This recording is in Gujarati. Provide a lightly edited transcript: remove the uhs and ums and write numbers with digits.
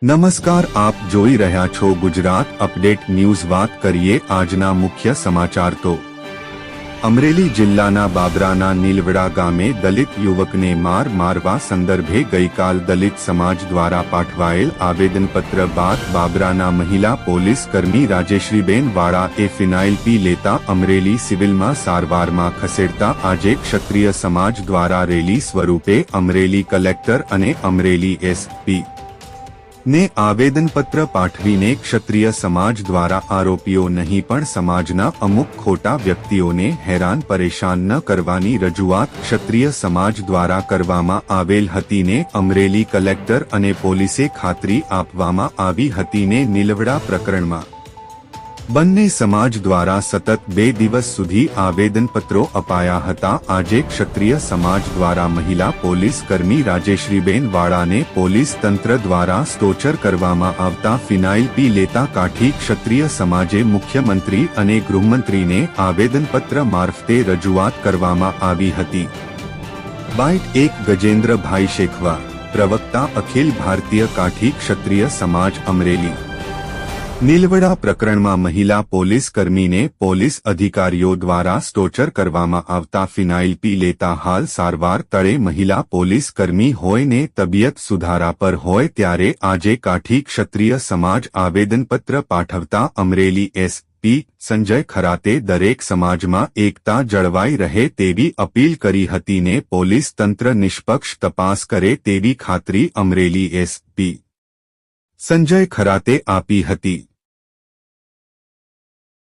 નમસ્કાર, આપ જોઈ રહ્યા છો ગુજરાત અપડેટ ન્યૂઝ। વાત કરીએ આજના મુખ્ય સમાચાર તો અમરેલી જિલ્લાના બાબરાના નીલવડા ગામે દલિત યુવકને મારવા સંદર્ભે ગઈકાલ દલિત સમાજ દ્વારા પાઠવાયેલ આવેદનપત્ર બાદ બાબરાના મહિલા પોલીસ કર્મી રાજેશ્રીબેન વાળાએ ફિનાઇલ પી લેતા અમરેલી સિવિલમાં સારવારમાં ખસેડતા આજે ક્ષત્રિય સમાજ દ્વારા રેલી સ્વરૂપે અમરેલી કલેક્ટર અને અમરેલી એસપી ને આવેદનપત્ર પાઠવીને ક્ષત્રિય સમાજ દ્વારા આરોપીઓ નહીં પણ સમાજના અમુક ખોટા વ્યક્તિઓને હેરાન પરેશાન ન કરવાની રજૂઆત ક્ષત્રિય સમાજ દ્વારા કરવામાં આવેલ હતી ને અમરેલી કલેક્ટર અને પોલીસે ખાતરી આપવામાં આવી હતી ને નીલવડા પ્રકરણમાં બંને સમાજ દ્વારા સતત 2 દિવસ સુધી આવેદનપત્રો અપાયા હતા। આજે ક્ષત્રિય સમાજ દ્વારા મહિલા પોલીસ કર્મી રાજેશ્રીબેન વાળાને પોલીસ તંત્ર દ્વારા ટોર્ચર કરવામાં આવતા ફિનાઇલ પી લેતા કાઠી ક્ષત્રિય સમાજે મુખ્યમંત્રી અને ગૃહમંત્રીને આવેદનપત્ર મારફતે રજૂઆત કરવામાં આવી હતી। બાઇટ 1 ગજેન્દ્રભાઈ શેખવા, પ્રવક્તા અખિલ ભારતીય કાઠી ક્ષત્રિય સમાજ અમરેલી। નીલવડા પ્રકરણમાં મહિલા પોલીસ કર્મીને પોલીસ અધિકારીઓ દ્વારા ટોર્ચર કરવામાં આવતા ફિનાઇલ પી લેતા હાલ સારવાર તળે મહિલા પોલીસ કર્મી હોય ને તબિયત સુધારા પર હોય ત્યારે આજે કાઠી ક્ષત્રિય સમાજ આવેદનપત્ર પાઠવતા અમરેલી એસપી સંજય ખરાતે દરેક સમાજમાં એકતા જળવાઈ રહે તેવી અપીલ કરી હતી ને પોલીસ તંત્ર નિષ્પક્ષ તપાસ કરે તેવી ખાતરી અમરેલી એસપી સંજય ખરાતે આપી હતી।